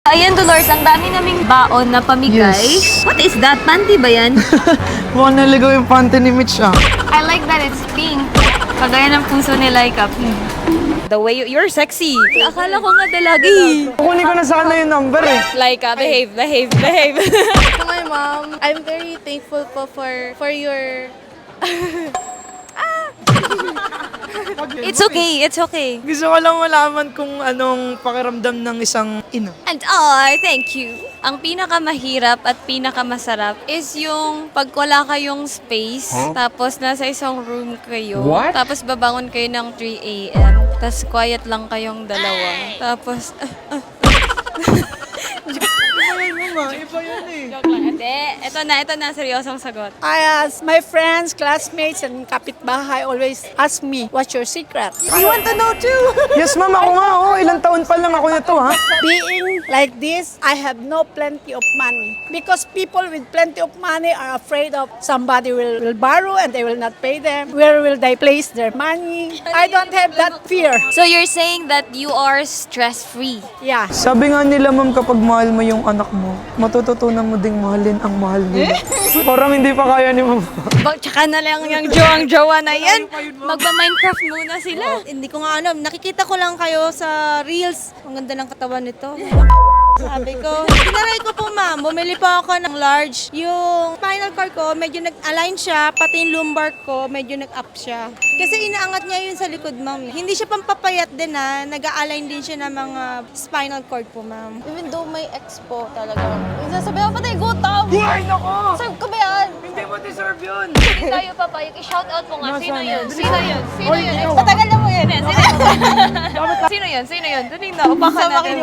Ayan, Dolores, ang dami naming baon na pamigay. Yes. What is that? Panty ba yan? Mukhang naligaw yung panty ni Mitch ah. I like that it's pink. Kagaya ng puso ni Laika. The way you're sexy. Akala ko nga dalagi. Kukunin ko na sana yung number eh. Laika, behave. To my mom, I'm very thankful po for your... It's okay. Gusto ko lang malaman kung anong pakiramdam ng isang ina. And I thank you. Ang pinakamahirap at pinakamasarap is yung pag wala kayong space, tapos nasa isang room kayo, tapos babangon kayo ng 3 a.m., tapos quiet lang kayong dalawa, tapos... Iba yun eh. Joke lang. Hindi. Ito na, seryosong sagot. I ask my friends, classmates, and kapitbahay always ask me, what's your secret? I want to know too. Yes ma'am, ako nga oh. Ilang taon pa lang ako na to ha. Being like this, I have no plenty of money. Because people with plenty of money are afraid of somebody will borrow and they will not pay them. Where will they place their money? I don't have that fear. So you're saying that you are stress-free? Yeah. Sabi nga nila ma'am, kapag mahal mo yung anak mo, matututunan mo ding mahalin ang mahal nila. Parang hindi pa kaya ni mama. Tsaka na lang yung jowang-jowa na yan. Magba-Minecraft muna sila. Hindi ko nga ano, nakikita ko lang kayo sa reels. Ang ganda ng katawan nito. Sabi ko, tinaray ko po ma'am, bumili pa ako ng large. Yung spinal cord ko, medyo nag-align siya, pati yung lumbar ko, medyo nag-up siya. Kasi inaangat niya yun sa likod ma'am. Hindi siya pampapayat din na, nag-align din siya ng mga spinal cord po ma'am. Even though may ex po talaga. Sabi ko, patay gutom! Ay, nako! Serve ko ba yan? Hindi mo deserve yun. Hindi tayo papayag. I-shoutout mo nga. Sino yun? Patagal na mo yan. Sino yun? Tuning na. Upakan natin.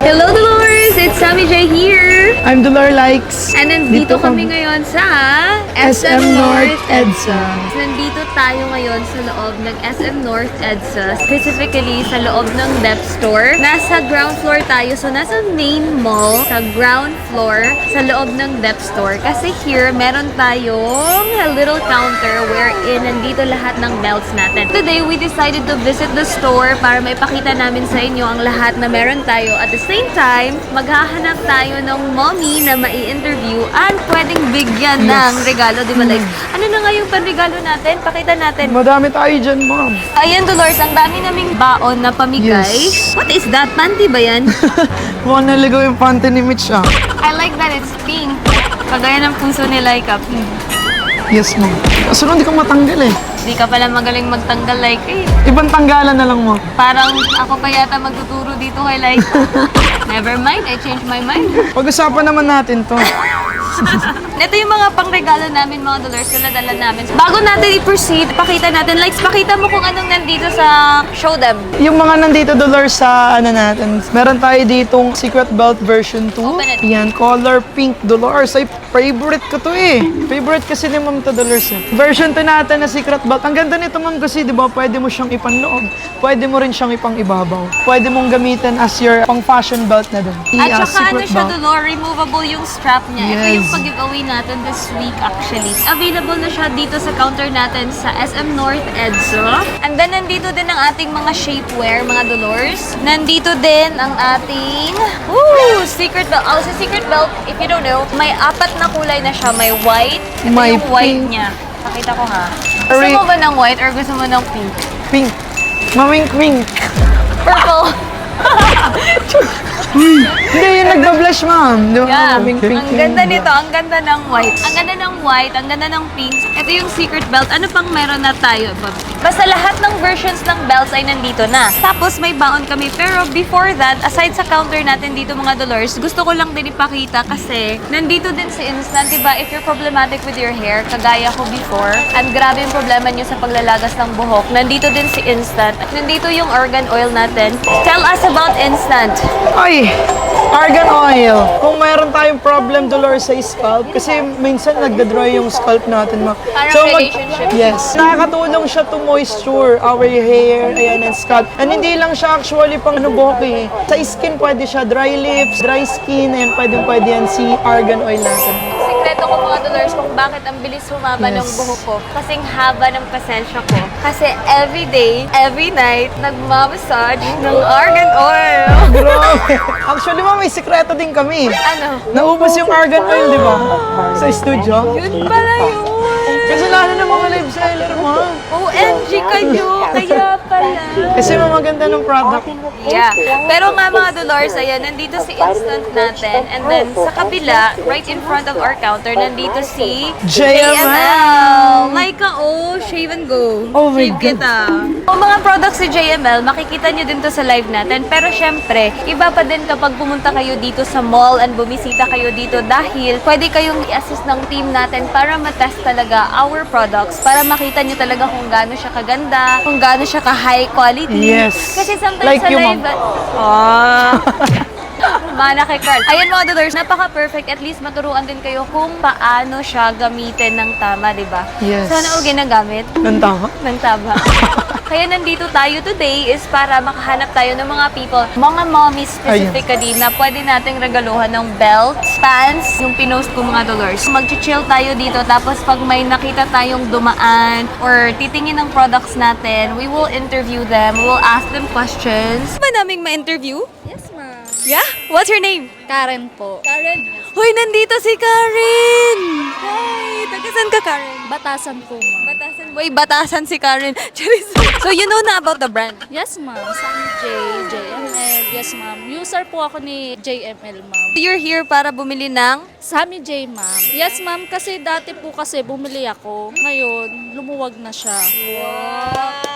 Hello, Dolores! It's Sammy J here! I'm Dolor Likes. And nandito kami ngayon sa SM North EDSA. Nandito tayo ngayon sa loob ng SM North EDSA, specifically sa loob ng Dep Store. Nasa ground floor tayo, so nasa main mall, sa ground floor, sa loob ng Dep Store. Kasi here, meron tayong a little counter wherein nandito lahat ng belts natin. Today, we decided to visit the store para maipakita namin sa inyo ang lahat na meron tayo. At the same time, maghahanap tayo ng mommy na mai-interview at pwedeng bigyan ng regalo, di ba? Like, ano na nga yung panregalo natin? Pakita natin. Madami tayo dyan ma'am. Ayan, Dolores, ang dami naming baon na pamigay. Yes. What is that? Panty ba yan? Mukhang naligaw yung panty ni Mitch ah. I like that it's pink. Kagaya ng puso ni Laika. Yes ma'am. Kaso hindi ko matanggal eh. Di ka pala magaling magtanggal like Ibang tanggalan na lang mo. Parang ako pa yata magtuturo dito kay Laika. Never mind, I changed my mind. Pag-usapan naman natin to. Ito yung mga pangregalo namin, mga Dolores, na nadala namin. Bago natin i-proceed, pakita natin. Likes, pakita mo kung anong nandito sa show them. Yung mga nandito Dolor sa ano natin, meron tayo ditong Secret Belt version 2. Open it. Yan, color pink Dolores. Ay, favorite ko to eh. Favorite kasi ni Ma'am to Dolores eh. Version 2 natin na Secret Belt. Ang ganda nito ma'am kasi, di ba, pwede mo siyang ipanloob. Pwede mo rin siyang ipang-ibabaw. Pwede mong gamitin as your pang-fashion belt na din. At saka ano Secret siya, belt. Dolores, removable yung strap niya. Ito Yes. yung pag-giveaway natin this week actually. Available na siya dito sa counter natin sa SM North EDSA. And then nandito din ang ating mga shapewear, mga Dolores. Nandito din ang ating secret belt. Sa secret belt, if you don't know, may 4 na kulay na siya. May white. Ito May yung white pink. niya. Pakita ko ha. Gusto Aray. mo ba ng white or gusto mo ng pink? Pink. Mamink-mink. Purple. Hindi, yung nagba-blush ma'am. Di ba? Yeah. Mamink-pink. Ang ganda nito, ang ganda ng white. Ang ganda ng white, ang ganda ng pink. Ito yung secret belt. Ano pang meron na tayo? Basta lahat ng versions ng belts ay nandito na. Tapos may baon kami. Pero before that, aside sa counter natin dito mga Dolores, gusto ko lang din ipakita kasi nandito din si Instant. Diba, if you're problematic with your hair, kagaya ko before, and grabe yung problema nyo sa paglalagas ng buhok, nandito din si Instant. Nandito yung organ oil natin. Tell us about Instant. Ay! Argan oil. Kung mayroon tayong problem, Dolores, sa scalp, kasi minsan nagda-dry yung scalp natin, ma. Parang relationship. Yes. Nakakatulong siya to moisture our hair, ayan, and scalp. And hindi lang siya actually pang buhok eh. Sa skin, pwede siya dry lips, dry skin, and pwede yan si argan oil natin. Sikreto ko mga Dolores kung bakit ang bilis humaba ng Yes. buhok ko. Kasing haba ng pasensya ko. Kasi every day, every night, nagmamassage ng argan oil. Grabe. Actually, ma, may sikreto din kami. Ano? Naubos yung argan oil, di ba? Sa studio. Yun pala yun. Kasi lalo na mga live seller, ma. OMG kayo. Kaya pala. Kasi maganda ng product. Yeah. Pero nga mga Dolores, ayan, nandito si Instant natin. And then sa kabila, right in front of our counter, nandito si JML. Laika, oh, shave and go. Oh my Shave kita. Ang mga products si JML, makikita nyo din to sa live natin. Pero syempre, iba pa din kapag pumunta kayo dito sa mall and bumisita kayo dito dahil pwede kayong i-assist ng team natin para matest talaga our products, para makita nyo talaga kung gaano siya kaganda, kung gaano siya ka-high quality. Yes. Kasi sometimes Like sa you, live... Mana kay Carl. Ayan mga Dolores, napaka-perfect. At least maturuan din kayo kung paano siya gamitin ng tama, di ba? Yes. Sana o ginagamit Ang tama. ng tama. Kaya nandito tayo today is para makahanap tayo ng mga people, mga mommies specifically, na pwede nating regaluhan ng belts, pants, yung pinost ko mga Dolores. Mag-chill tayo dito, tapos pag may nakita tayong dumaan or titingin ng products natin, we will interview them, we will ask them questions. Ba naming ma-interview? Yes, ma'am. Yeah? What's your name? Karen po. Karen. Hoy, nandito si Karen! Hi! Tagasan ka, Karen? Batasan po, ma'am. Batasan. Wait, batasan si Karen. Charis. So, you know na about the brand? Yes, ma'am. Sammy J, JML. Yes, ma'am. User po ako ni JML, ma'am. You're here para bumili ng... Sammy J, ma'am. Yes, ma'am. Kasi dati po kasi bumili ako. Ngayon, lumuwag na siya.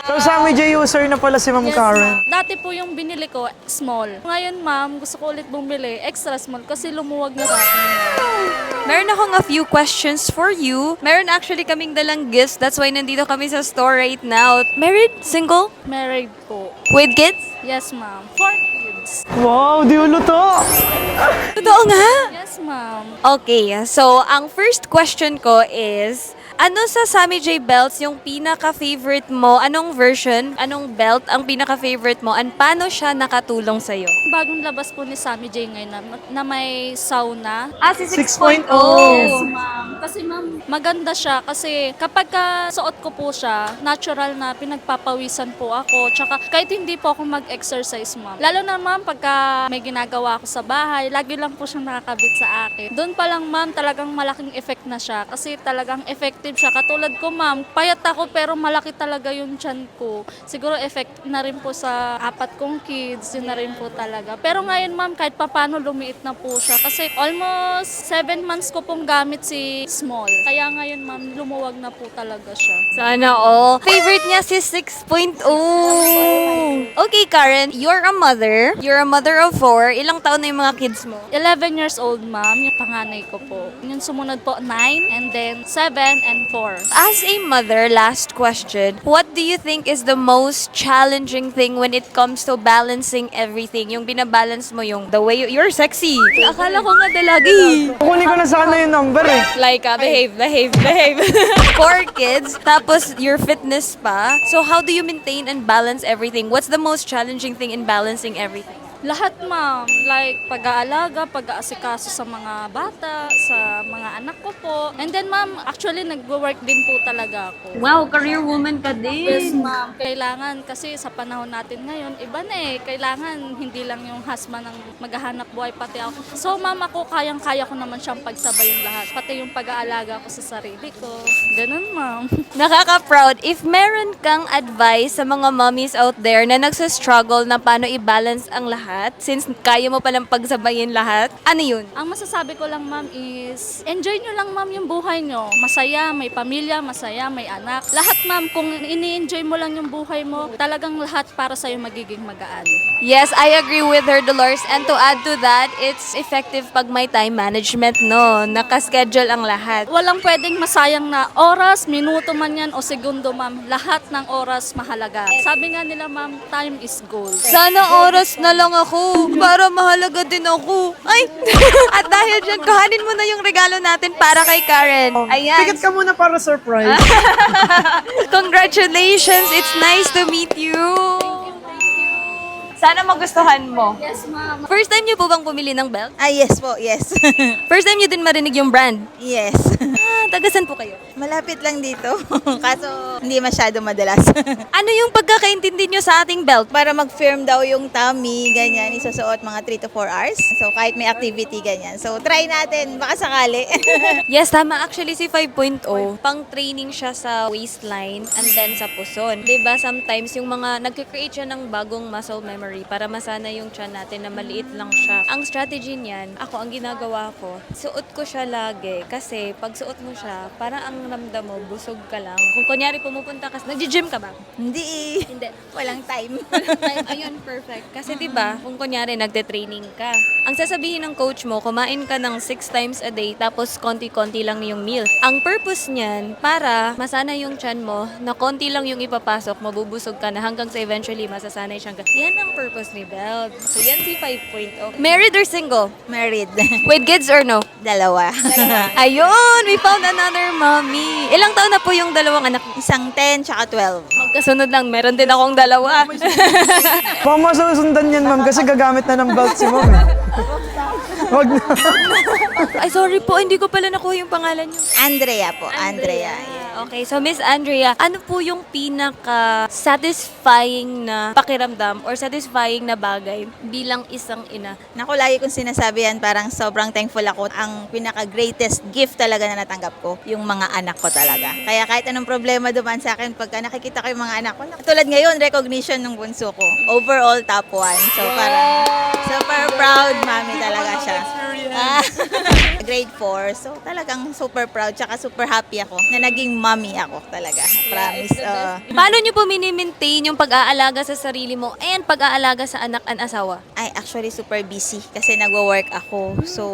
So, Sammy J user na pala si Ma'am Yes, Karen. ma'am. Dati po yung binili ko, small. Ngayon, ma'am, gusto ko ulit bumili, extra small, kasi lumuwag na sa akin. Meron akong a few questions for you. Meron actually kaming dalang gifts. That's why nandito kami sa store right now. Married? Single? Married po. With kids? Yes, ma'am. 4 kids. Wow, di ulo to. Totoo nga? Yes, ma'am. Okay, so ang first question ko is, ano sa Sammy J belts yung pinaka-favorite mo? Anong version? Anong belt ang pinaka-favorite mo? And paano siya nakatulong sa'yo? Bagong labas po ni Sammy J ngayon na may sauna. Ah, si 6.0. Yes, ma'am. Kasi ma'am, maganda siya kasi kapag suot ko po siya, natural na pinagpapawisan po ako. Tsaka kahit hindi po ako mag-exercise, ma'am. Lalo na ma'am, pagka may ginagawa ako sa bahay, lagi lang po siyang nakakabit sa akin. Doon pa lang ma'am, talagang malaking effect na siya kasi talagang effective siya. Katulad ko ma'am, payat ako pero malaki talaga yung tiyan ko. Siguro effect na rin po sa 4 kong kids, yun na rin po talaga. Pero ngayon ma'am, kahit papano lumiit na po siya kasi almost 7 months ko pong gamit si small. Kaya ngayon ma'am, lumuwag na po talaga siya. Sana all. Favorite niya si 6.0. Okay, Karen, you're a mother. You're a mother of 4. Ilang taon na yung mga kids mo? 11 years old ma'am, yung panganay ko po. Yung sumunod po 9 and then 7 and 4. As a mother, last question, what do you think is the most challenging thing when it comes to balancing everything? Yung binabalance mo yung the way you're sexy. Akala ko nga dalagi. Kukunin ko na sana yung number eh. Like, behave. 4 kids, tapos your fitness pa. So how do you maintain and balance everything? What's the most challenging thing in balancing everything? Lahat ma'am, like pag-aalaga, pag-aasikaso sa mga bata, sa mga anak ko po. And then ma'am, actually nagwo-work din po talaga ako. Wow, career woman ka Yes din. ma'am, kailangan kasi sa panahon natin ngayon, iba na eh. Kailangan hindi lang yung husband ang maghahanap buhay, pati ako. So ma'am, ako kayang-kaya ko naman siyang pagsabayin lahat. Pati yung pag-aalaga ko sa sarili ko. Ganun ma'am. Nakaka-proud. If meron kang advice sa mga mommies out there na nagsastruggle na paano i-balance ang lahat, since kaya mo palang pagsabayin lahat, ano yun? Ang masasabi ko lang ma'am is, enjoy nyo lang ma'am yung buhay nyo. Masaya, may pamilya, masaya, may anak. Lahat ma'am, kung ini-enjoy mo lang yung buhay mo, talagang lahat para sa'yo magiging magaan. Yes, I agree with her, Dolores. And to add to that, it's effective pag may time management, no? Nakaschedule ang lahat. Walang pwedeng masayang na oras, minuto man yan o segundo ma'am. Lahat ng oras mahalaga. Sabi nga nila ma'am, time is gold. Sana oras na lang ako para mahalaga din ako. Ay! At dahil dyan, kuhanin mo na yung regalo natin para kay Karen. Ayan. Ticket ka muna para surprise. Congratulations! It's nice to meet you! Sana magustuhan mo. Yes, ma'am. First time niyo po bang pumili ng belt? Ah, yes po, yes. First time niyo din marinig yung brand? yes. Tagasan po kayo? Malapit lang dito. Kaso, hindi masyado madalas. Ano yung pagkakaintindi niyo sa ating belt? Para mag-firm daw yung tummy, ganyan, isusuot mga 3 to 4 hours. So, kahit may activity, ganyan. So, try natin, baka sakali. Yes, tama. Actually, si 5.0, pang training siya sa waistline and then sa puson. 'Di ba sometimes yung mga nagkikreate siya ng bagong muscle memory para masana yung tiyan natin na maliit lang siya. Ang strategy niyan, ako ang ginagawa ko, suot ko siya lagi kasi pag suot mo siya, parang ang ramdam mo, busog ka lang. Kung kunyari pumupunta ka, nagji-gym ka ba? Hindi. Hindi. Walang time. Ayun, perfect. Kasi 'di ba, kung kunyari nagte-training ka, ang sasabihin ng coach mo, kumain ka ng 6 times a day tapos konti-konti lang yung meal. Ang purpose niyan, para masana yung tiyan mo, na konti lang yung ipapasok, mabubusog ka na hanggang sa eventually masasanay siyang yan ang purpose ni belt. So yan si 5.0. Married or single? Married. With kids or no? Dalawa. Ayun, we found another mommy. Ilang taon na po yung dalawang anak? Isang 10 tsaka 12. Magkasunod lang, meron din akong dalawa. Baka masusundan yan, ma'am, kasi gagamit na ng belt si ma'am eh. Wag na. Ay, sorry po, hindi ko pala nakuha yung pangalan niyo. Andrea po. Andrea. Yeah. Okay, so Miss Andrea, ano po yung pinaka-satisfying na pakiramdam or satisfying na bagay bilang isang ina? Naku, lagi kong sinasabi yan, parang sobrang thankful ako. Ang pinaka-greatest gift talaga na natanggap ko, yung mga anak ko talaga. Kaya kahit anong problema dumaan sa akin, pagka nakikita ko yung mga anak ko, tulad ngayon, recognition ng bunso ko. Overall, top 1. So parang super proud mami talaga siya. Grade 4. So talagang super proud, tsaka super happy ako na naging mommy ako talaga. Promise. Paano nyo po mini-maintain yung pag-aalaga sa sarili mo and pag-aalaga sa anak and asawa? I actually super busy kasi nagwo-work ako. So,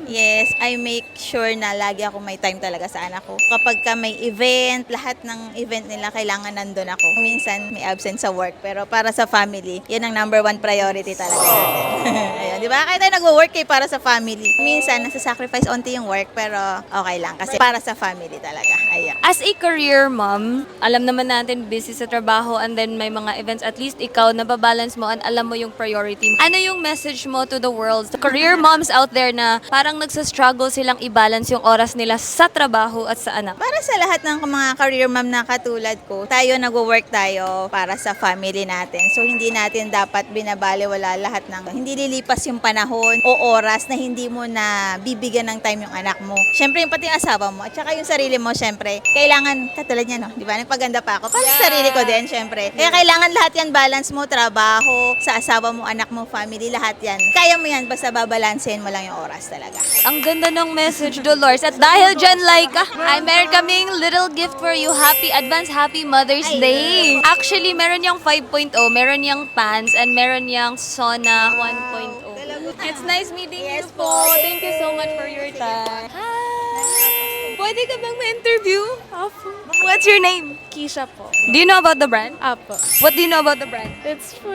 yes, I make sure na lagi ako may time talaga sa anak ko. Kapag ka may event, lahat ng event nila kailangan nandun ako. Minsan may absent sa work, pero para sa family, yan ang number 1 priority talaga natin. Ayun, di ba? Kahit tayo nagwo-work para sa family. Minsan, nasa-sacrifice onti yung work, pero okay lang kasi para sa family talaga. Ayun. As a career mom, alam naman natin busy sa trabaho and then may mga events, at least ikaw nababalance mo and alam mo yung priority. Ano yung message mo to the world? The career moms out there na parang nagsastruggle silang i-balance yung oras nila sa trabaho at sa anak. Para sa lahat ng mga career mom na katulad ko, tayo nagwo-work tayo para sa family natin. So hindi natin dapat binabaliwala lahat ng hindi lilipas yung panahon o oras na hindi mo na bibigyan ng time yung anak mo. Syempre yung pati yung asawa mo at saka yung sarili mo, syempre, kailangan katulad niya, no? Di ba? Nagpaganda pa ako. Para sa sarili ko din, syempre. Kaya kailangan lahat yan, balance mo, trabaho, sa asawa mo, anak mo, family, lahat yan. Kaya mo yan, basta babalansin mo lang yung oras talaga. Ang ganda ng message, Dolores. At dahil dyan, Laika, ay meron kaming little gift for you. Happy Mother's Day. Actually, meron yung 5.0, meron yung pants, and meron yung Sona 1.0. It's nice meeting you po. Thank you so much for your time. Hi! Pwede ka bang ma-interview? Apo. What's your name? Keisha po. Do you know about the brand? Apo. What do you know about the brand? It's for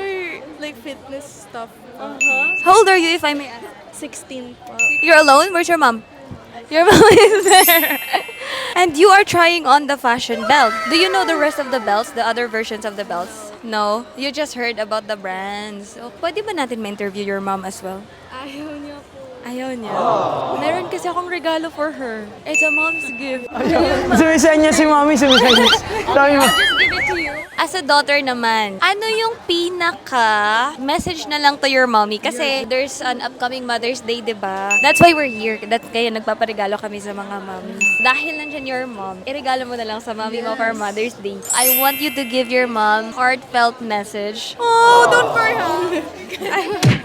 like fitness stuff. How old are you, if I may ask? 16 po. You're alone? Where's your mom? Your mom is there. And you are trying on the fashion belt. Do you know the rest of the belts, the other versions of the belts? No? You just heard about the brands. So, pwede ba natin ma-interview your mom as well? Ayaw niya po. Ayaw niya. Meron kasi akong regalo for her. It's a mom's gift. Sumisanya si mami, sumisanya. Sabi mo, Just give it to you. As a daughter naman, ano yung pinaka-message na lang to your mommy? Kasi there's an upcoming Mother's Day, di ba? That's why we're here. Kaya nagpaparegalo kami sa mga mommy. Dahil nandyan your mom, iregalo mo na lang sa mommy mo for Mother's Day. I want you to give your mom heartfelt message. Oh, don't cry, ha?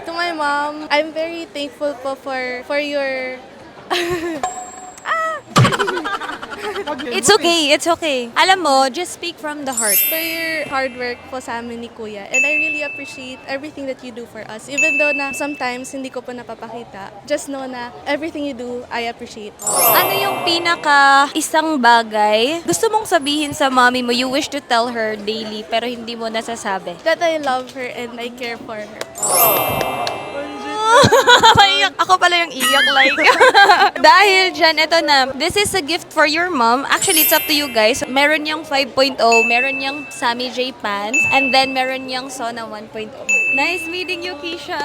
To my mom, I'm very thankful po for your It's okay, it's okay. Alam mo, just speak from the heart. For your hard work po sa amin ni Kuya. And I really appreciate everything that you do for us. Even though na sometimes hindi ko po napapakita, just know na everything you do, I appreciate. Ano yung pinaka isang bagay gusto mong sabihin sa mommy mo, you wish to tell her daily pero hindi mo nasasabi? That I love her and I care for her. Iyak. Ako pala yung iyak like. Dahil dyan, ito na. This is a gift for your mom. Actually, it's up to you guys. Meron niyang 5.0, meron niyang Sammy J pants, and then meron niyang Sona 1.0. Nice meeting you, Keisha.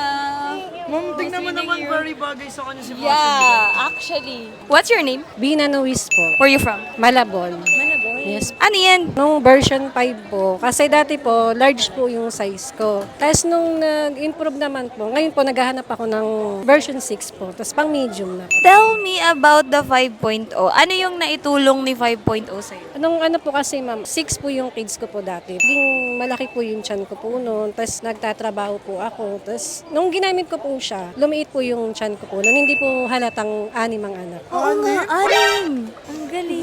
Ma'am, tingnan mo Meeting naman you. very bagay sa kanya si Bossing. Yeah, actually. What's your name? Bina Nuis po. Where you from? Malabon. Malabon. Yes. Ano yan? Nung version 5 po, kasi dati po, large po yung size ko. Tapos nung nag-improve naman po, ngayon po naghahanap ako ng version 6 po. Tapos pang medium na po. Tell me about the 5.0. Ano yung naitulong ni 5.0 sa'yo? Nung ano po kasi ma'am, 6 po yung kids ko po dati. Naging malaki po yung tiyan ko po noon. Tapos nagtatrabaho po ako. Tapos nung ginamit ko po siya, lumiit po yung tiyan ko po noon. Hindi po halatang 6 ang anak. Oo nga, anim. Ang galing.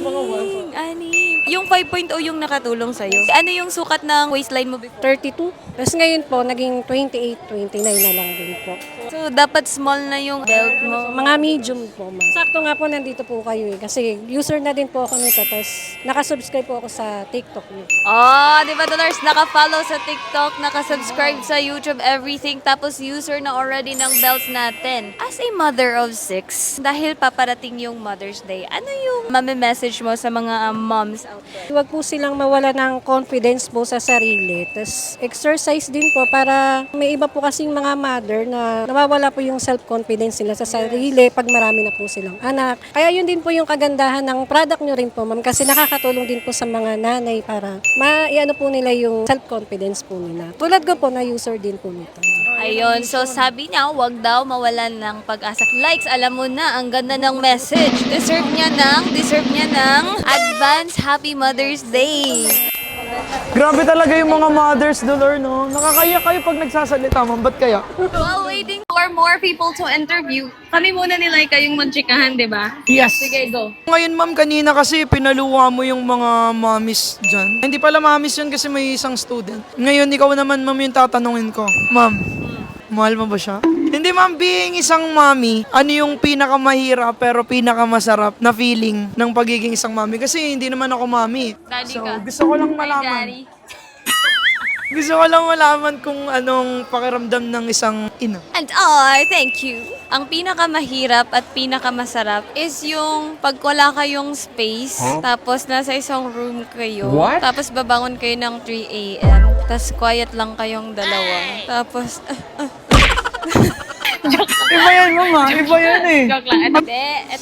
Anim. Yung 5.0 yung nakatulong sa'yo. Ano yung sukat ng waistline mo before? 32. Tapos ngayon po, naging 28, 29 na lang din po. So, dapat small na yung belt mo. Mga medium po, ma'am. Sakto nga po nandito po kayo eh. Kasi user na din po ako nito. Tapos nakasubscribe po ako sa TikTok niyo. Oh, di ba, Dolores? Naka-follow sa TikTok, naka-subscribe sa YouTube, everything. Tapos user na already ng belts natin. As a mother of 6, dahil paparating yung Mother's Day, ano yung message mo sa mga moms out there? Huwag po silang mawala ng confidence po sa sarili. Tapos exercise din po para may iba po kasing mga mother na nawawala po yung self-confidence nila sa sarili pag marami na po silang anak. Kaya yun din po yung kagandahan ng product nyo rin po, ma'am. Kasi nakakatulong din po sa mga nanay para maiano po nila yung self-confidence po nila. Tulad ko po na user din po nito. Ayun, so sabi niya, wag daw mawalan ng pag-asa. Likes, alam mo na, ang ganda ng message. Deserve niya ng advance Happy Mother's Day. Grabe talaga yung mga mothers, Dolor, no? Nakakaiyak kayo pag nagsasalita, ma'am. Ba't kaya? While waiting for more people to interview, kami muna ni Laika yung magchikahan, di ba? Yes. Sige, go. Ngayon, ma'am, kanina kasi pinaluwa mo yung mga mommies dyan. Hindi pala mommies yun kasi may isang student. Ngayon, ikaw naman, ma'am, yung tatanungin ko. Ma'am, mahal mo ba siya? Hindi, ma'am, being isang mommy, ano yung pinakamahirap pero pinakamasarap na feeling ng pagiging isang mommy? Kasi hindi naman ako mommy. Daddy So, ka. gusto ko lang malaman. Gusto ko lang malaman kung anong pakiramdam ng isang ina. And I thank you. Ang pinakamahirap at pinakamasarap is yung pag wala kayong space, tapos nasa isang room kayo, tapos babangon kayo ng 3 a.m., tapos quiet lang kayong dalawa, tapos... Iba yan, mama. Iba yan eh. Joke lang.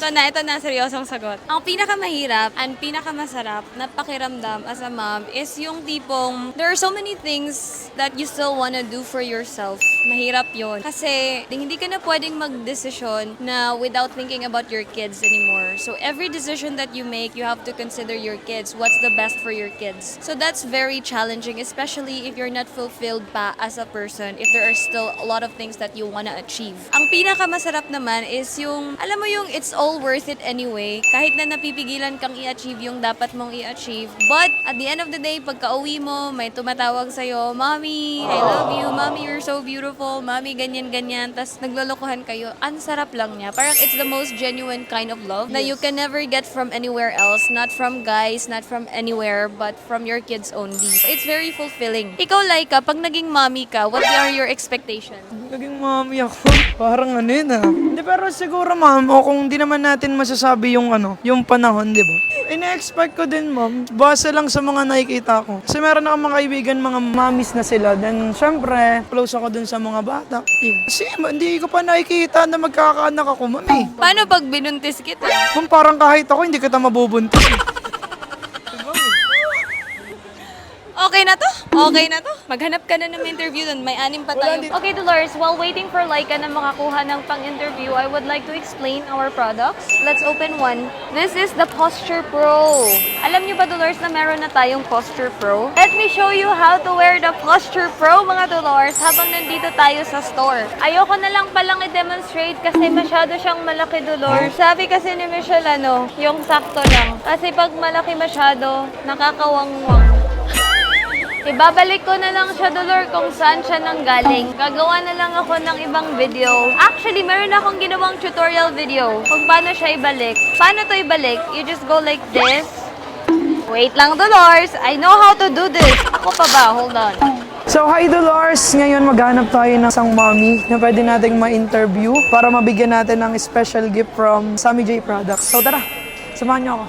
Ito na, seryosong sagot. Ang pinakamahirap and pinakamasarap na pakiramdam as a mom is yung tipong, there are so many things that you still wanna do for yourself. Mahirap yon. Kasi hindi ka na pwedeng mag-desisyon na without thinking about your kids anymore. So every decision that you make, you have to consider your kids. What's the best for your kids? So that's very challenging, especially if you're not fulfilled pa as a person, if there are still a lot of things that you wanna achieve. Ang pinakamasarap naman is yung, alam mo yung it's all worth it anyway, kahit na napipigilan kang i-achieve yung dapat mong i-achieve. But at the end of the day, pagka uwi mo, may tumatawag sa'yo, Mommy, I love you. Mommy, you're so beautiful. Mommy, ganyan-ganyan. Tapos naglolokohan kayo. Ang sarap lang niya. Parang it's the most genuine kind of love na you can never get from anywhere else. Not from guys, not from anywhere, but from your kids only. It's very fulfilling. Ikaw, Laika, pag naging mommy ka, what are your expectations? Naging mommy ako. Parang ano yun ah. Hindi, pero siguro ma'am, o kung di naman natin masasabi yung yung panahon, di ba? Ina-expect ko din ma'am, base lang sa mga nakikita ko. Kasi meron akong mga kaibigan, mga mommies na sila. Then, syempre, close ako dun sa mga bata. Kasi hindi ko pa nakikita na magkakaanak ako, mami. Paano pag binuntis kita? Kung parang kahit ako, hindi kita mabubuntis. Okay na to? Okay na to? Maghanap ka na ng interview doon. May 6 pa tayo. Okay, Dolores, while waiting for Laika na makakuha ng pang-interview, I would like to explain our products. Let's open one. This is the Posture Pro. Alam niyo ba, Dolores, na meron na tayong Posture Pro? Let me show you how to wear the Posture Pro, mga Dolores, habang nandito tayo sa store. Ayoko na lang palang i-demonstrate kasi masyado siyang malaki, Dolores. Sabi kasi ni Michelle, yung sakto lang. Kasi pag malaki masyado, nakakawangwang. Ibabalik ko na lang siya, Dolor, kung saan siya nanggaling. Gagawa na lang ako ng ibang video. Actually, meron akong ginawang tutorial video kung paano siya ibalik. Paano to ibalik? You just go like this. Wait lang, Dolores. I know how to do this. Ako pa ba? Hold on. So, hi Dolores! Ngayon maghanap tayo ng isang mommy na pwede nating ma-interview para mabigyan natin ng special gift from Sammy J Products. So, tara! Samahan niyo ako.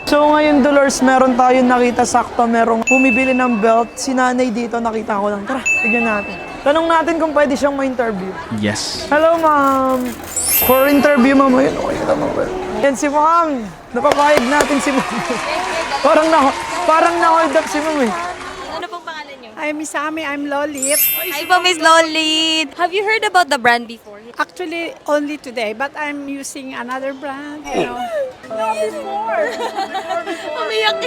So, ngayon Dolores, meron tayong nakita sakto, merong bumibili ng belt. Si nanay dito, nakita ko lang. Tara, bigyan natin. Tanong natin kung pwede siyang ma-interview. Yes. Hello, ma'am! For interview, ma'am. Ayun, okay lang ako. Yan si ma'am. Napapahig natin si ma'am. parang na-hold up si ma'am eh. Ano pong pangalan niyo? Hi, Miss Ami. I'm Lolit. Hi po, Miss Lolit. Have you heard about the brand before? Actually, only today, but I'm using another brand, you know. No, before. Umiyak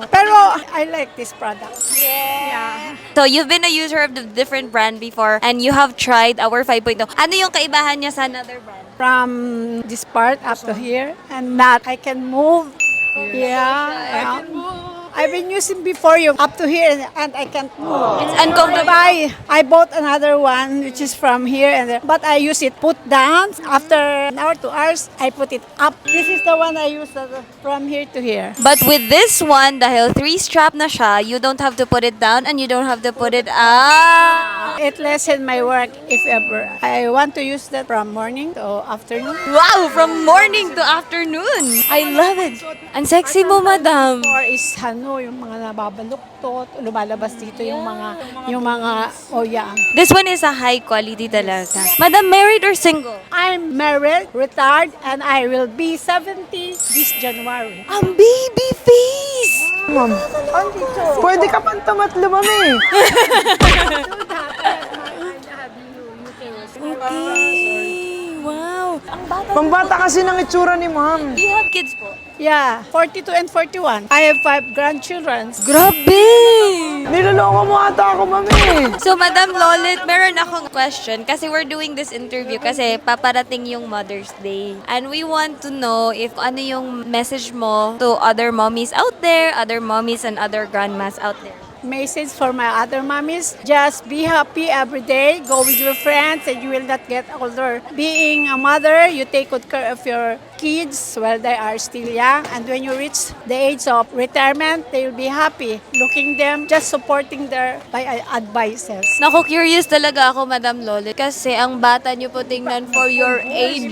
Pero I like this product. Yeah. So, you've been a user of the different brand before and you have tried our 5.0. Ano yung kaibahan niya sa another brand? From this part up to here, and not I can move. Yeah. I've been using before you up to here and I can't move. It's uncomfortable. I bought another one which is from here and there, but I use it put down. After an hour, 2 hours, I put it up. This is the one I use from here to here. But with this one, dahil 3-strap na siya, you don't have to put it down and you don't have to put it up. It lessen my work if ever. I want to use that from morning to afternoon. Wow! From morning to afternoon. I love it. Ang sexy mo, madam. Or is yung mga nababaluktot, lumalabas dito yung mga yeah. This one is a high quality talaga. Madam, married or single? I'm married, retired, and I will be 70 this January. Ang baby face! Ma'am, Only two. pwede ka pang tamatlo, ma'am eh. Okay. Wow. Ang bata. Pambata kasi ng itsura ni ma'am. Do you have kids po? Yeah, 42 and 41. I have 5 grandchildren. Grabe! Niloloko mo ata ako, ma'am eh. So, Madam Lolit, meron akong question kasi we're doing this interview kasi paparating yung Mother's Day. And we want to know if ano yung message mo to other mommies out there, other mommies and other grandmas out there. Message for my other mommies, just be happy every day. Go with your friends and you will not get older. Being a mother, you take good care of your kids while they are still young. And when you reach the age of retirement, they will be happy. Looking them, just supporting their by advices. Naku, curious talaga ako, Madam Lolit, kasi ang bata niyo po tingnan for your age.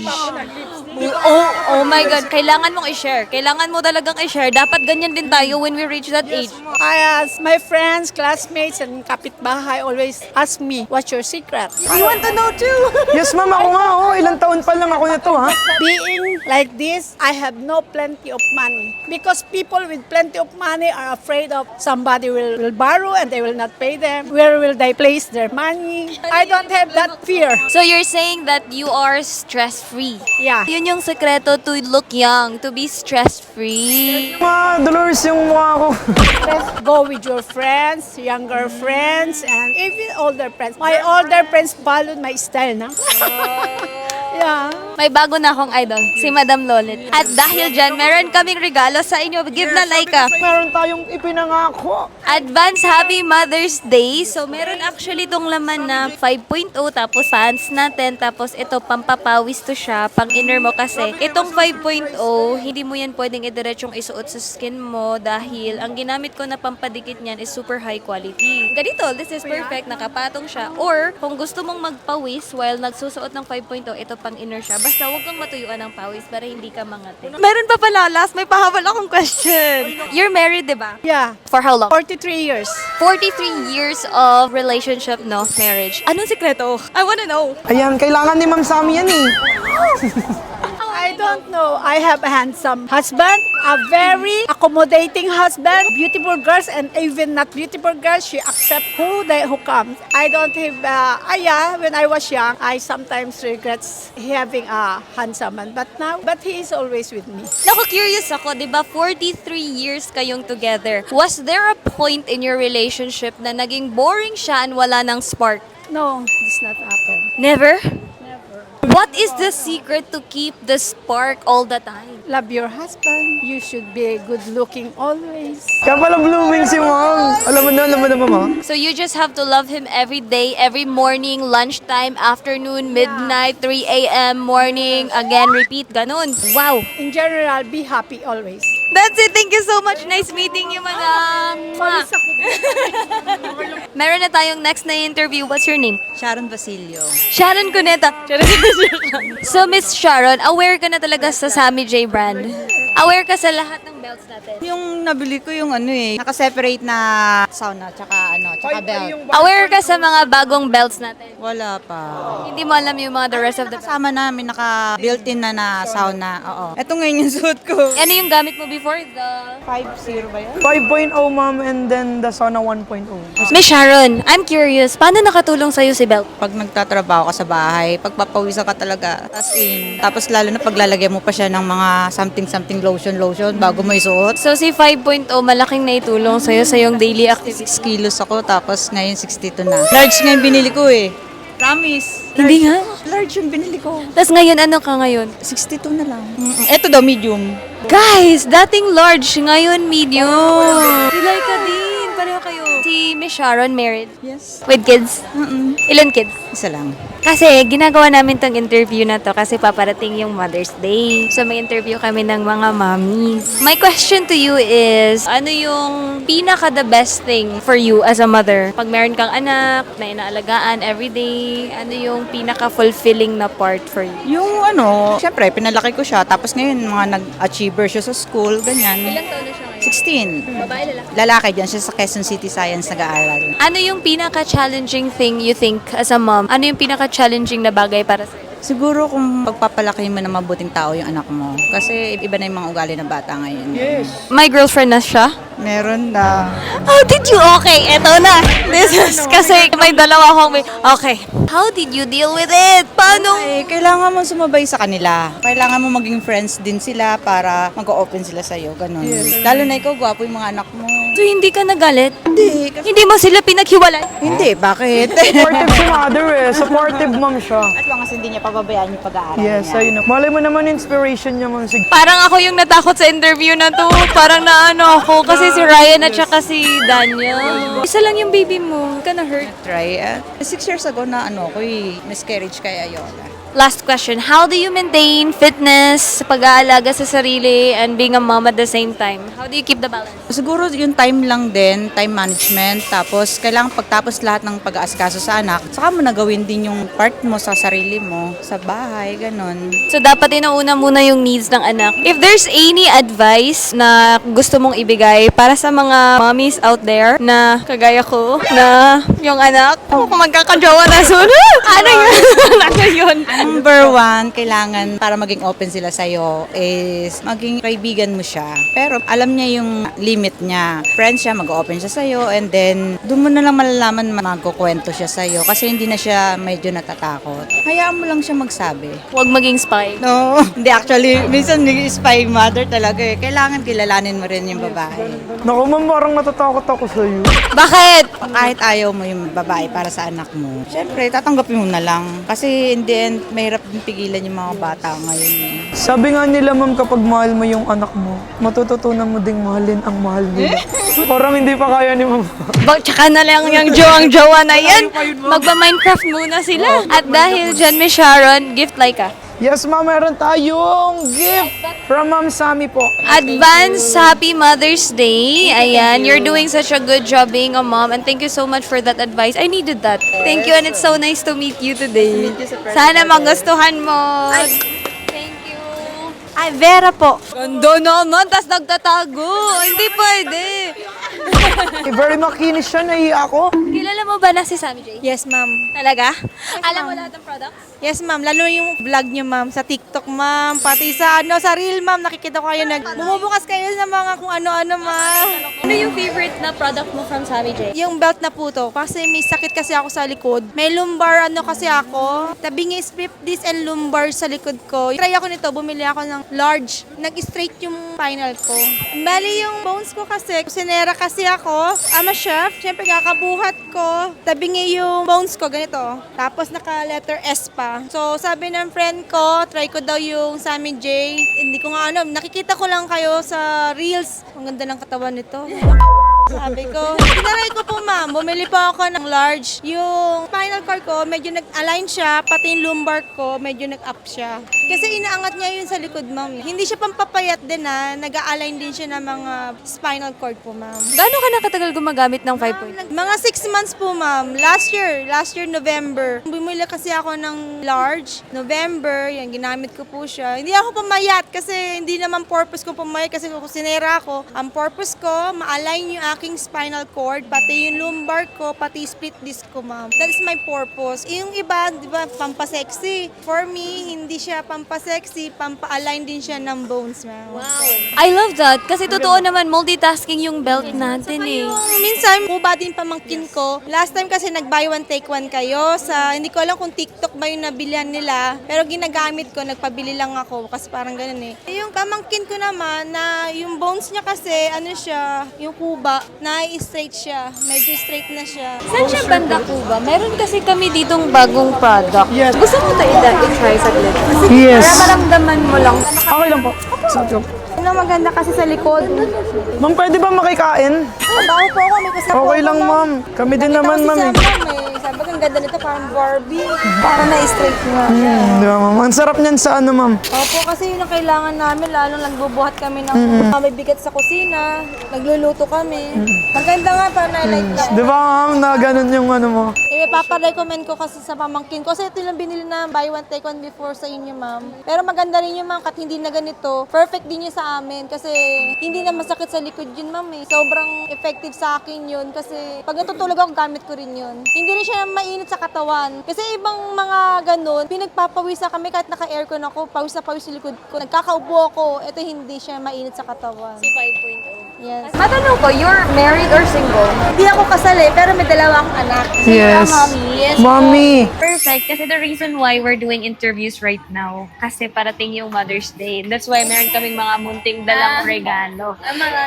Oh my God. Kailangan mong i-share. Kailangan mo talagang i-share. Dapat ganyan din tayo when we reach that age. I ask my friends, classmates, and kapitbahay always ask me, what's your secret? You want to know too? Yes, ma'am, ako nga, oh. Ilang taon pa lang ako nito, ha? Being like this, I have no plenty of money. Because people with plenty of money are afraid of somebody will borrow and they will not pay them. Where will they place their money? I don't have that fear. So you're saying that you are stress-free. Yeah. Yun yung sekreto to look young, to be stress-free. Ma, Dolores yung mukha ko. Let's go with your friends, younger friends, and even older friends. My older friends followed my style na. Yeah. May bago na akong idol, si Madam Lolit. At dahil dyan, meron kaming regalo sa inyo. Give na Laika. Meron tayong ipinangako. Advance Happy Mother's Day. So, meron actually tong laman na 5.0, tapos pants natin, tapos ito, pampapawis to siya, pang inner mo kasi. Itong 5.0, hindi mo yan pwedeng idiretsong isuot sa skin mo dahil ang ginamit ko na pampadikit niyan is super high quality. Ganito, this is perfect, nakapatong siya. Or, kung gusto mong magpawis while nagsusuot ng 5.0, ito pang inner siya. Basta huwag kang matuyuan ng pawis para hindi ka mangati. Meron pa pala, last, may pahabol akong question. You're married, di ba? Yeah. For how long? 43 years. 43 years of relationship, no? Marriage. Anong sikreto? I wanna know. Ayan, kailangan ni Ma'am Sammy yan eh. I don't know. I have a handsome husband, a very accommodating husband, beautiful girls, and even not beautiful girls, she accepts who comes. I don't have, yeah, when I was young, I sometimes regrets having a handsome man, but he is always with me. Naku, curious ako, di ba 43 years kayong together. Was there a point in your relationship na naging boring siya and wala ng spark? No, this not happen. Never? What is the secret to keep the spark all the time? Love your husband. You should be good looking always. Kaya pala blooming si ma'am. Alam mo na, mama. So you just have to love him every day, every morning, lunchtime, afternoon, midnight, 3 a.m., morning, again, repeat, ganun. Wow! In general, be happy always. That's it. Thank you so much. Nice meeting you, madam. Mwah. Meron na tayong next na interview. What's your name? Sharon Basilio. Sharon Cuneta. So, Miss Sharon, aware ka na talaga sa Sammy J brand? Aware ka sa lahat ng belts natin? Yung nabili ko yung naka-separate na sauna tsaka belt. Aware ka sa mga bagong belts natin? Wala pa. Hindi mo alam yung mga the rest of the belts? Kasama namin naka-built-in na sauna. Oo. Ito ngayon yung suit ko. Ano yung gamit mo before? The... 5-0 ba yun? 5.0 ma'am and then the Sauna 1.0. Miss Sharon, I'm curious, paano nakatulong sa'yo si belt? Pag nagtatrabaho ka sa bahay, pagpapawisan ka talaga, as in. Tapos lalo na paglalagyan mo pa siya ng mga something lotion bago mo isuot. So, si 5.0, malaking naitulong sa'yo sa yung daily activity. 6 kilos ako, tapos ngayon 62 na. Large ngayon binili ko eh. Promise. Hindi nga. Large yung binili ko. Tapos ngayon, ano ka ngayon? 62 na lang. Ito daw, medium. Guys, dating large, ngayon medium. Silay ka din. Pareho kayo. Si Miss Sharon, married? Yes. With kids? Ilan kids? Isa lang. Kasi ginagawa namin tong interview na to kasi paparating yung Mother's Day. So may interview kami ng mga mommies. My question to you is, ano yung pinaka the best thing for you as a mother? Pag meron kang anak na inaalagaan everyday, ano yung pinaka fulfilling na part for you? Yung syempre, pinalaki ko siya. Tapos ngayon, mga nag-achiever siya sa school, ganyan. Ilang taon na siya ngayon? 16. Babae, lalaki? Lalaki dyan siya sa Quezon City Science nag-aaral. Ano yung pinaka-challenging thing you think as a mom? Ano yung pinaka-challenging na bagay para sa'yo? Siguro kung pagpapalaki mo na mabuting tao yung anak mo. Kasi iba na yung mga ugali ng bata ngayon. Yes. May girlfriend na siya? Meron na. How did you? Okay, eto na. This is kasi may dalawa akong okay. How did you deal with it? Paano? Eh, kailangan mo sumabay sa kanila. Kailangan mo maging friends din sila para mag-open sila sa'yo. Ganun. Lalo na ikaw, gwapo yung mga anak mo. So, hindi ka nagalit? Hindi. Hindi mo sila pinaghiwalay? Hindi, bakit? Supportive si mother eh. Supportive ma'am siya. At long as hindi niya pababayaan yung pag-aaral Yes, niya. ayun. Malay mo naman inspiration niya ma'am. Sige. Parang ako yung natakot sa interview na to. Parang naano ako kasi si Ryan at saka si Daniel. Isa lang yung baby mo. Ka na hurt. Try. 6 years ago na miscarriage kay Ayola. Last question, how do you maintain fitness, pag-aalaga sa sarili, and being a mom at the same time? How do you keep the balance? Siguro yung time lang din, time management. Tapos, kailangan pagtapos lahat ng pag-aaskaso sa anak, saka mo nagawin din yung part mo sa sarili mo, sa bahay, ganun. So, dapat inauna muna yung needs ng anak. If there's any advice na gusto mong ibigay para sa mga mommies out there na kagaya ko, na yung anak, kung magkakajowa na sunod, ano yun? Ano yun? Number 1, kailangan para maging open sila sa'yo is maging kaibigan mo siya. Pero alam niya yung limit niya. Friend siya, mag-open siya sa'yo, and then doon mo na lang malalaman magkukwento siya sa'yo kasi hindi na siya medyo natatakot. Hayaan mo lang siya magsabi. Huwag maging spy. No, hindi actually, minsan spy mother talaga eh. Kailangan kilalanin mo rin yung babae. Naku ma'am, parang natatakot ako sa'yo. Bakit? Kahit ayaw mo yung babae para sa anak mo, syempre, tatanggapin mo na lang. Kasi in the end, mahirap din pigilan yung mga bata ngayon eh. Sabi nga nila ma'am, kapag mahal mo yung anak mo, matututunan mo ding mahalin ang mahal nila. Parang hindi pa kaya ni ma'am. Tsaka na lang yung jowa na yan. Magpa-Minecraft muna sila. At dahil dyan, Miss Sharon, gift like ka. Yes ma'am, meron tayong gift from Ma'am Sammy po. Advance Happy Mother's Day. Ayan, you're doing such a good job being a mom and thank you so much for that advice. I needed that. Thank you and it's so nice to meet you today. Sana magustuhan mo. Thank you. Ay, Vera po. Ganda naman, tas nagtatago. Hindi pwede. Very makinis siya, nahiya ako. Kilala mo ba na si Sammy J? Yes, ma'am. Talaga? Alam mo lahat ng products? Yes, ma'am. Lalo yung vlog niyo, ma'am. Sa TikTok, ma'am. Pati sa, sa reel, ma'am. Nakikita ko kayo bumubukas kayo sa mga kung ano-ano, ma'am. Ano yung favorite na product mo from Sammy J? Yung belt na po to. Kasi may sakit kasi ako sa likod. May lumbar kasi ako. Tabing split disc and lumbar sa likod ko. Try ako nito. Bumili ako ng large. Nag-straight yung spinal ko. Bali yung bones ko kasi. Sinera kasi ako. I'm a chef. Siyempre kakabuhat ko. Tabingi yung bones ko. Ganito. Tapos naka-letter S pa. So sabi ng friend ko, try ko daw yung Sammy J. Hindi ko nga nakikita ko lang kayo sa reels. Ang ganda ng katawan nito. Sabi ko, tinaray ko po ma'am, bumili po ako ng large. Yung spinal cord ko, medyo nag-align siya, pati yung lumbar ko, medyo nag-up siya. Kasi inaangat niya yun sa likod ma'am. Hindi siya pampapayat din nag-align din siya ng mga spinal cord po ma'am. Gaano ka nakatagal gumagamit ng 5.0? Mga 6 months po ma'am. Last year November. Bumili kasi ako ng large. November, yan, ginamit ko po siya. Hindi ako pumayat kasi hindi naman purpose ko pumayat kasi kung sinera ako. Ang purpose ko, ma-align yung aking spinal cord, pati yung lumbar ko, pati split disc ko ma'am. That is my purpose. Yung iba, di ba, pampasexy. For me, hindi siya pampasexy, pampa-align din siya ng bones ma'am. Wow. I love that kasi totoo naman multitasking yung belt natin eh. Minsan, kuba din pamangkin ko. Last time kasi nag-buy one, take one kayo. Hindi ko alam kung TikTok ba yung nabilihan nila. Pero ginagamit ko, nagpabili lang ako. Kasi parang ganun eh. Yung pamangkin ko naman, na yung bones niya kasi, yung kuba, na-straight siya. Medyo straight na siya. Saan siya banda Cuba? Meron kasi kami ditong bagong product. Yes. Gusto mo ito i-try saglit? Kasi Yes. para maramdaman mo lang. Okay lang po. Sabi ko. Ano maganda kasi sa likod. Ma'am, pwede ba makikain? Trabaho po ako, may kasama Okay lang, ma'am. Kami din naman, ma'am. Sabi ko, ang ganda nito, parang Barbie. Para na-straight nga. Di ba, ma'am? Ang sarap niyan sa ma'am. Opo, kasi yun ang kailangan namin, lalo nagbubuhat kami ng may bigat sa kusina, nagluluto kami. Maganda nga, para na-like lang. Di ba, ma'am, na ganun yung mo? Paparecommend ko kasi sa pamangkin ko. Kasi ito lang binili na buy one, take one before sa inyo, ma'am. Pero maganda rin yun, ma'am, kat hindi na ganito. Perfect din yun sa amin kasi hindi na masakit sa likod yun, ma'am. Sobrang effective sa akin yun kasi pag natutulog ako, gamit ko rin yun. Hindi rin siya mainit sa katawan. Kasi ibang mga ganun, pinagpapawisan kami kahit naka-aircon ako, pawis na pawis sa likod ko. Nagkakaupo ako, ito hindi siya mainit sa katawan. Si 5.0. Yes. Matanong ko, you're married or single? Hindi ako kasal pero may dalawa akong anak. Yes. Yes. Mommy. Perfect. Kasi the reason why we're doing interviews right now, kasi parating yung Mother's Day. That's why meron kaming mga munting dalang regalo.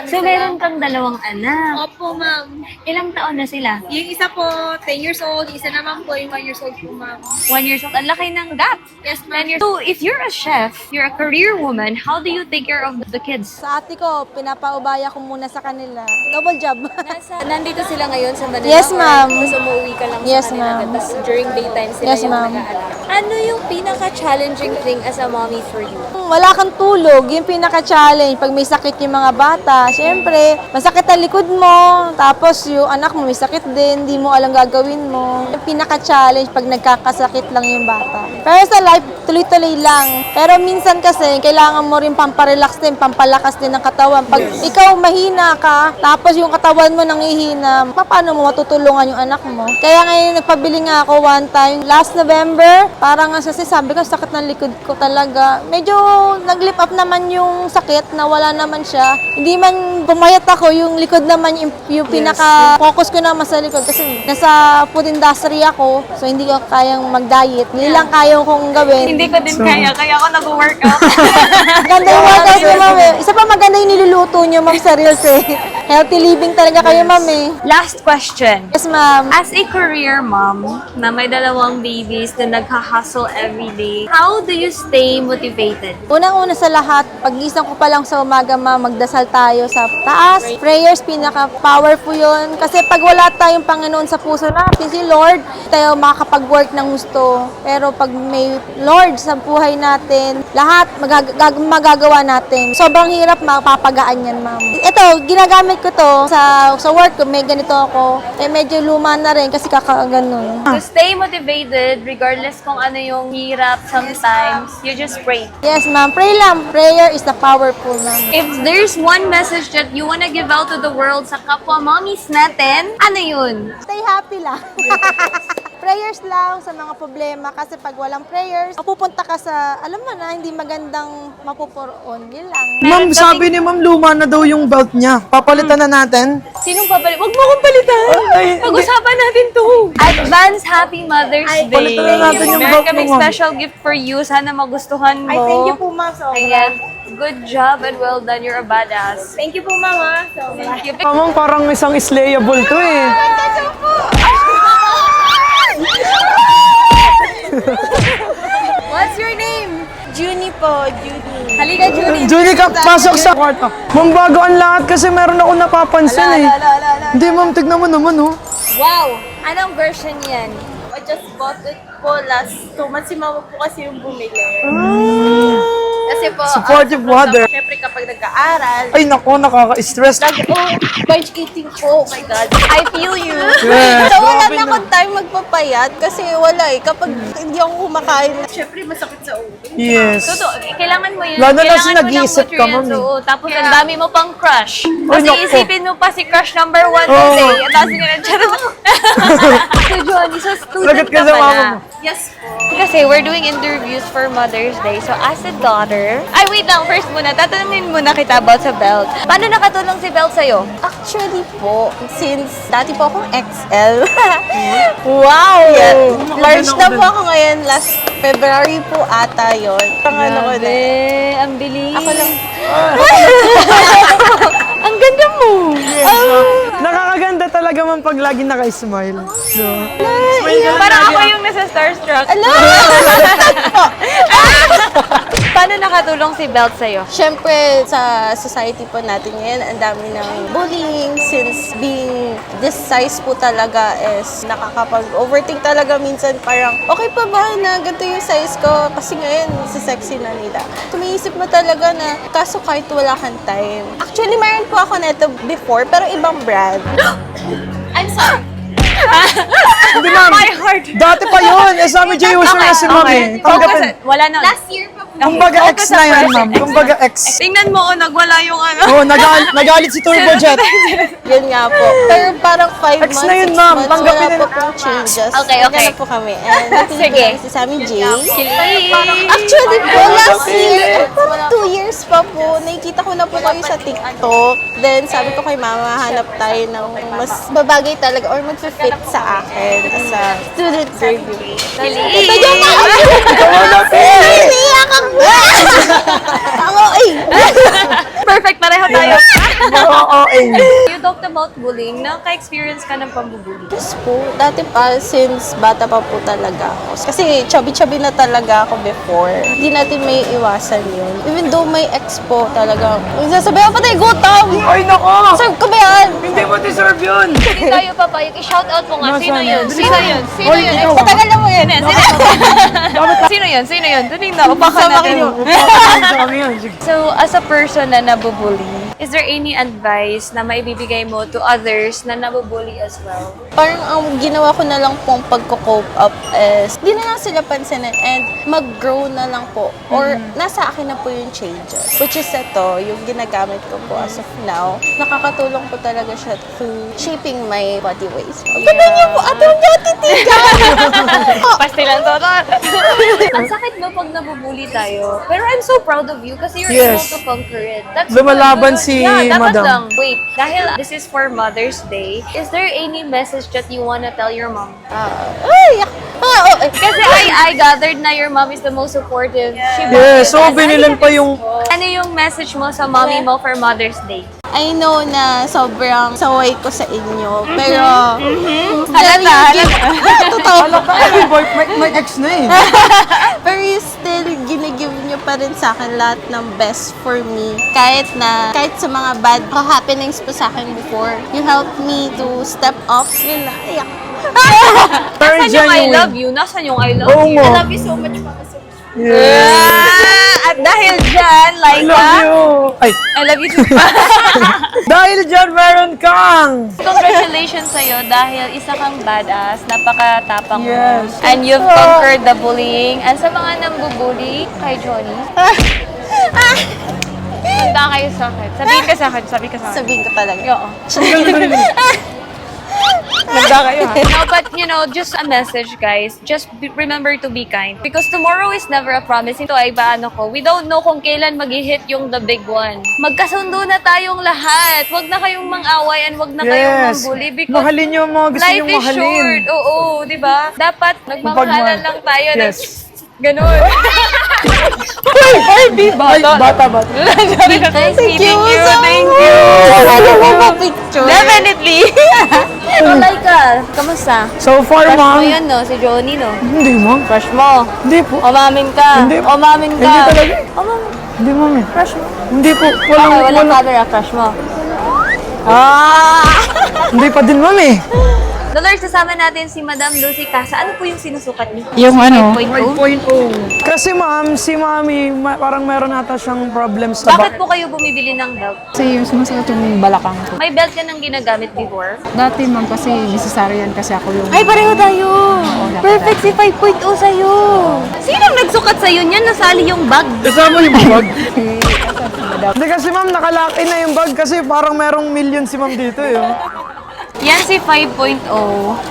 So, meron kang dalawang anak. Opo, ma'am. Ilang taon na sila? Yung isa po, 10 years old. Isa naman po, yung 1 years old po, ma'am. 1 years old. Ang laki ng gap. Yes, 10 years. So, if you're a chef, you're a career woman, how do you take care of the kids? Sa ate ko, pinapaubaya ko muna sa kanila. Double job. Nandito sila ngayon sa Manila? Yes, ma'am. Tapos umuwi ka lang Yes, sa kanila. ma'am. Tapos during daytime sila Yes, yung ma'am. nag-aalala. Ano yung pinaka-challenging thing as a mommy for you? Wala kang tulog, yung pinaka-challenge. Pag may sakit yung mga bata, syempre, masakit ang likod mo. Tapos yung anak mo may sakit din, hindi mo alam gagawin mo. Yung pinaka-challenge pag nagkakasakit lang yung bata. Pero sa life, tuloy-tuloy lang. Pero minsan kasi, kailangan mo rin pamparelax din, pampalakas din ng katawan. Pag ikaw mahina ka, tapos yung katawan mo nangihina, paano mo matutulungan yung anak mo? Kaya ngayon, nagpabili nga ako one time, last November, parang kasi sabi ko, sakit ng likod ko talaga. Medyo nag-lip up naman yung sakit, nawala naman siya. Hindi man pumayat ako, yung likod naman, yung pinaka-focus ko naman sa likod. Kasi nasa food industry ako, so hindi ko kayang mag-diet. Hindi lang kaya kong gawin. Hindi ko din kaya ako nag-workout. Maganda yung workout niyo, ma'am. Isa pa maganda yung niluluto niyo, ma'am, sa reels eh. Healthy living talaga kayo, ma'am eh. Last question. Yes, ma'am. As a career mom na may dalawang babies na nagha-hustle every day, how do you stay motivated? Unang-una sa lahat, pag-gising ko pa lang sa umaga, ma'am, magdasal tayo sa taas. Prayers, pinaka-powerful yun. Kasi pag wala tayong Panginoon sa puso natin, si Lord, tayo makakapag-work ng gusto. Pero pag may Lord sa buhay natin, lahat magagawa natin. Sobrang hirap, mapapagaan yan, ma'am. Ito, ginagamit Ginagamit ko to sa work ko, may ganito ako. Eh medyo luma na rin kasi kakaganon. To stay motivated, regardless kung ano yung hirap sometimes, you just pray. Yes, ma'am. Pray lang. Prayer is the powerful, ma'am. If there's one message that you wanna give out to the world sa kapwa mommies natin, ano yun? Stay happy lang. Prayers lang sa mga problema kasi pag walang prayers, mapupunta ka sa, alam mo na, hindi magandang mapupuroon. Yun lang. Ma'am, sabi ni Ma'am, luma na daw yung belt niya. Papalitan na natin. Sinong papalit? Huwag mo akong palitan! Ay, Pag-usapan natin to! Advance Happy Mother's Day! palitan na natin yung Meron belt mo, kaming ma'am. special gift for you. Sana magustuhan mo. Ay, thank you po, ma'am. So, Ayan. Good job and well done. You're a badass. thank you po, mama. So, Thank you. Ma'am, parang isang slayable to eh. what's your name? Junie po, Junie. Halika, Julie. Julie, pasok sa kwarto. Ma'am, bago ang lahat kasi meron ako napapansin eh. Hindi, ma'am, tignan mo naman oh. Wow! Anong version yan? I just bought it po last 2 months. Si mama po kasi yung bumili. Kasi po, Supportive mother. syempre kapag nag-aaral, Ay, nako, nakaka-stress. binge eating po. Oh my God. I feel you. Yes, So wala grabe na akong time magpapayat kasi wala eh. Kapag hindi ako kumakain, syempre masakit sa ulo. Yes. Totoo, kailangan mo yun. Lalo na Kailangan kasi mo ng nag-iisip ka, nutrients, ma'am, eh. oo. Tapos ang dami mo pang crush. Ay, Kasi naku. isipin mo pa si crush number 1 Oo. today. At tapos nga charot. So, Johnny, so student Lagat ka ka sa mama pala. mo. Yes po. Kasi we're doing interviews for Mother's Day. So, as a daughter... Ay, wait lang. First muna, tatanungin muna kita about sa belt. Paano nakatulong si belt sa'yo? Actually po, since dati po akong XL. Wow! Large na po ako ngayon. Last February po ata yun. Ano ko na. ang bilis. Ako lang. Ang ganda mo. Nakakaganda talaga man pag lagi naka-smile. So, Parang ako yung nasa starstruck. Paano nakatulong si belt sa'yo? Siyempre, sa society po natin ngayon, ang dami ng bullying since being this size po talaga is nakakapag-overthink talaga minsan parang, okay pa ba na ganito yung size ko? Kasi ngayon, si sexy na nila. Tumiisip mo talaga na, kaso kahit wala kang time. Actually, mayroon po ako neto before, pero ibang brand. I'm sorry. hindi ma'am. Dati pa yun. Eh, sabi Jay user na si ma'am eh. Tanggapin. Wala na. Last year pa po. Kumbaga X na yan, ma'am. Kumbaga X. Tingnan mo, nagwala yung ano. Oo, nagalit si Turbo Jet. Yun nga po. Pero parang 5 Ex months, na yun, 6 ma'am. months, Tanggapin wala na- po pong changes. Okay. Ganun po kami. And Sige. Sige. Si Sammy J. Kilig. Actually po, last year, parang 2 years pa po, nakikita ko na po kayo sa TikTok. Then sabi ko kay mama, hanap tayo ng mas babagay talaga or mag-fit sa akin sa student review. Kilig. Ito yung Naiiyak ako! Ako eh! Perfect, pareho tayo. Oo, eh. You talked about bullying. Naka-experience ka ng pambubully. Yes po. Dati pa, since bata pa po talaga ako. Kasi chubby-chubby na talaga ako before. Hindi natin may iwasan yun. Even though may ex po talaga. Sasabihin ko, patay, gutom! Ay, nako. Serve ko ba yan? Hindi mo deserve yun. Hindi tayo papayag. I-shout out mo nga. Sino Nasaan? yun? Sino yun? Sino Hoy, yun? ikaw. Patagal na mo yan. Sino yun? Sino yun? Tuning na. Upakan natin. So, as a person na nabubully, is there any advice na maibibigay mo to others na nabubully as well? Parang ang ginawa ko na lang pong pagko-cope up is, di na lang sila pansinin and mag-grow na lang po. Or nasa akin na po yung changes. Which is ito, yung ginagamit ko po as of now. Nakakatulong po talaga siya to shaping my body ways. Ganda niyo po, atong titigan! Pastilan to. Ang sakit no pag nabubully tayo. Pero I'm so proud of you kasi you're Yes. able to conquer it. That's Lumalaban good. si dapat Madam. lang. Wait, dahil this is for Mother's Day, is there any message that you wanna tell your mom? Kasi I gathered na your mom is the most supportive. She Yes, so binilan pa yung... Ano yung message mo sa mommy mo for Mother's Day? I know na sobrang saway ko sa inyo, pero... Halata. Totoo. May ex na eh. Pero you still ginigive nyo pa rin sa akin lahat ng best for me. Kahit sa mga bad happenings po sa akin before, you helped me to step up. Yun na, iyak. Very Nasaan yung I genuine. love you? Nasaan yung I love Oo you? nga. I love you so much, Papa. So much. Yes. At dahil dyan, I Laika, love you! Ay, I love you too. dahil dyan meron kang! Congratulations sa'yo dahil isa kang badass, napakatapang mo. Yes. And you've conquered the bullying. And sa mga nambubully kay Johnny, handa kayo sa akin. Sabihin ka sa akin, sabi ka sa akin. Sabihin ko talaga. Oo. Handa kayo ha? No, but you know, just a message, guys. Just remember to be kind. Because tomorrow is never a promise. Ito ay baano ko. We don't know kung kailan mag-hit yung the big one. Magkasundo na tayong lahat. Wag na kayong mang-away and wag na kayong mambully. Because Mahalin niyo ang mga gusto life niyong is mahalin. short. Oo, di ba? Dapat nagmamahalan lang tayo. Yes. Ganun. Uy, Barbie! Bata. Thank you. Thank you. Definitely. So, Laika, kamusta? So far, Crush mo ma'am. yun, no? Si Johnny, no? Hindi, ma'am. Crush mo. Hindi po. Umamin ka. Hindi. Umamin ka. Hindi talaga. Umamin. Hindi, ma'am. Crush mo. Hindi po. Okay, walang camera. Crush mo. Ah! Hindi pa din, ma'am eh. Dollar, sasama natin si Madam Lucy Casa. Ano po yung sinusukat niyo? Yung ano? 5.0? Kasi ma'am, si mami, parang meron ata siyang problems sa Bakit po kayo bumibili ng belt? Kasi yung sumasakit yung balakang ko. May belt ka nang ginagamit before? Dati ma'am kasi necessary yan kasi ako yung... Ay, pareho tayo! Perfect si 5.0 sa'yo! Sinong nagsukat sa'yo niyan? Nasali yung bag. Kasama yung bag. Hindi kasi ma'am, nakalaki na yung bag kasi parang merong million si ma'am dito eh. Oh. Yan si 5.0.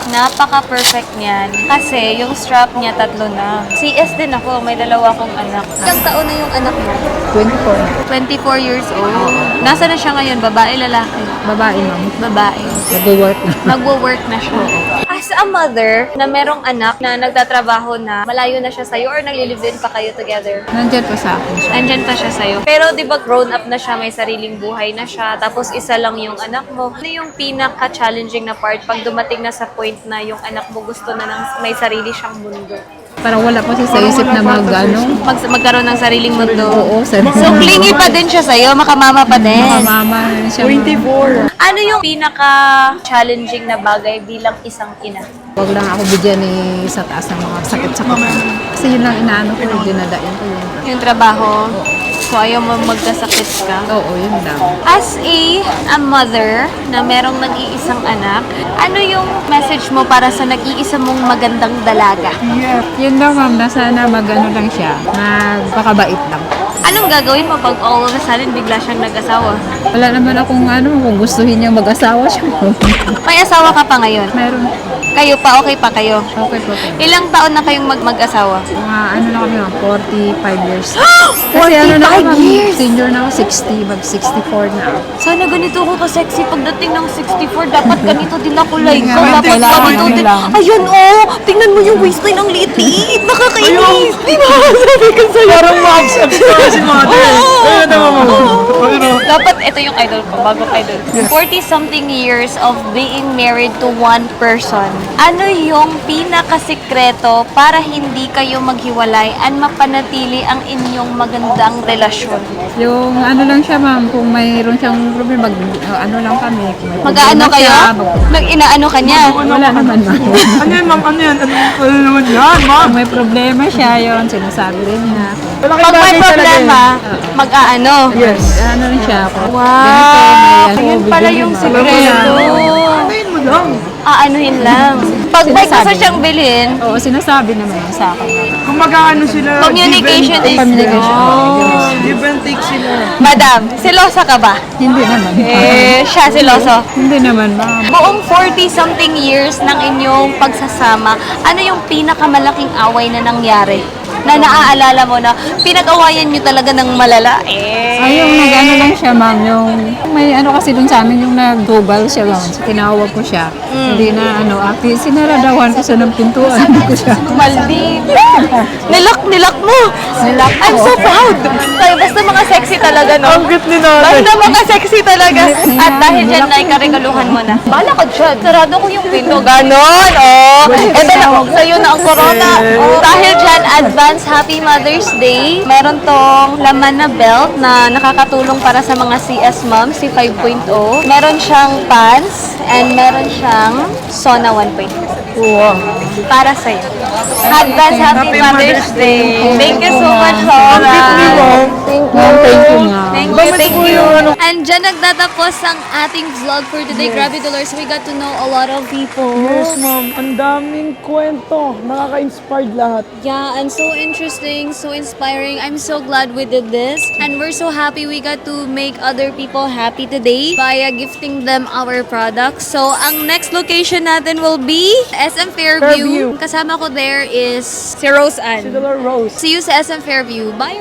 Napaka-perfect niyan. Kasi yung strap niya 3 na. CS din ako. May 2 akong anak. Ilang taon na yung anak mo? 24. 24 years old. Nasa na siya ngayon? Babae, lalaki? Babae ma'am. Babae. Nag-work na. Magwo-work na siya. As a mother na merong anak na nagtatrabaho na, malayo na siya sa'yo or naglilive-in pa kayo together? Nandyan po sa akin siya. Andyan pa siya sa'yo. Pero di ba grown up na siya, may sariling buhay na siya, tapos isa lang yung anak mo. Ano yung pinaka-challenging na part pag dumating na sa point na yung anak mo gusto na ng may sarili siyang mundo? Parang wala pa siya sa isip na Magkaroon ng sariling mundo. Oo, sa So, clingy pa din siya sa'yo, makamama pa din. mama siya. 24. Ano yung pinaka-challenging na bagay bilang isang ina? Huwag lang ako bigyan ni sa taas ng mga sakit-sakit. Kasi yun lang inaano ko, dinadain ko yun. Yung trabaho, so ayaw mo magkasakit ka. Oo, yun lang. As a mother na merong nag-iisang anak, ano yung message mo para sa nag-iisa mong magandang dalaga? Yun lang ma'am, na sana mag-ano lang siya, magpakabait lang. Anong gagawin mo pag all of a sudden bigla siyang nag-asawa? Wala naman akong kung gustuhin niyang mag-asawa siya. May asawa ka pa ngayon? Meron. Kayo pa, okay pa kayo? Okay po. Ilang taon na kayong mag-asawa? Mga ano na kami, 45 years. Kasi ano na ako, senior na ako, 60, mag-64 na ako. Sana ganito ko ka-sexy pagdating ng 64. Dapat ganito din ako like ko. Nga, Dapat kailangan ganito yun din. lang. Ayun oh! Tingnan mo yung waistline ang liit-liit. Nakakainis. Di ba? Sabi ko sa'yo. Parang ma-obsessed ka si mother. Ayun naman mo. Dapat ito yung idol ko, bagong idol. 40-something years of being married to one person. Ano yung pinakasikreto para hindi kayo maghiwalay and mapanatili ang inyong magandang relasyon? Yung ano lang siya ma'am, kung mayroon siyang problema, ano lang kami. Kung may Mag-aano problema kayo? siya, Nag-inaano ka niya? wala naman ma'am. Ano yan, ma'am? Ano yan? Ano naman yan, ma'am? Kung may problema siya, yun, sinasabi rin niya. Malaking Pag may bagay talaga problema, yun. mag-aano? Yes. Ano rin siya ako. Wow! Yun pala yung Alam mo sikreto. yan. Ano mo lang? Aanuhin lang. Pag may gusto Sinasabi siyang bilhin, Oo, sinasabi naman yun sa akin. Kung mag-ano sila, communication is... give and take sila. Madam, silosa ka ba? Hindi naman. Siya siloso. Hindi naman ma'am. Buong 40-something years ng inyong pagsasama, ano yung pinakamalaking away na nangyari? Na naaalala mo na pinag-awayan nyo talaga ng malala? Ay, yung nag-ano lang siya ma'am, yung may ano kasi dun sa amin yung nag-global siya ma'am. So, tinawag ko siya. Hindi na sinaradawan ko siya ng pintuan. Hindi ko siya. Maldita! Nilak mo! I'm so proud! Kaya basta mga sexy talaga, no? Ang cute ni nanay. Basta mga sexy talaga. At dahil dyan, naikaregaluhan mo na. Bala ka dyan. Sarado ko yung pinto. Ganon, oh. Ito na, sa'yo na ang corona. Dahil dyan, advance advance Happy Mother's Day. Meron tong laman na belt na nakakatulong para sa mga CS moms, si 5.0. Meron siyang pants and meron siyang Sona 1.0. Wow. Para sa'yo. Advance Happy Mother's Day. Thank you so much, Sora. Ma'am, thank you nga. Thank you. And dyan nagtatapos ang ating vlog for today. Grabe, Dolores, we got to know a lot of people. Yes, ma'am. Ang daming kwento. Nakaka-inspired lahat. Yeah, and so interesting, so inspiring. I'm so glad we did this. And we're so happy we got to make other people happy today by gifting them our products. So, ang next location natin will be SM Fairview. Fairview. Kasama ko there is si Rose Ann. Si Dolor Rose. See you sa SM Fairview. Bye!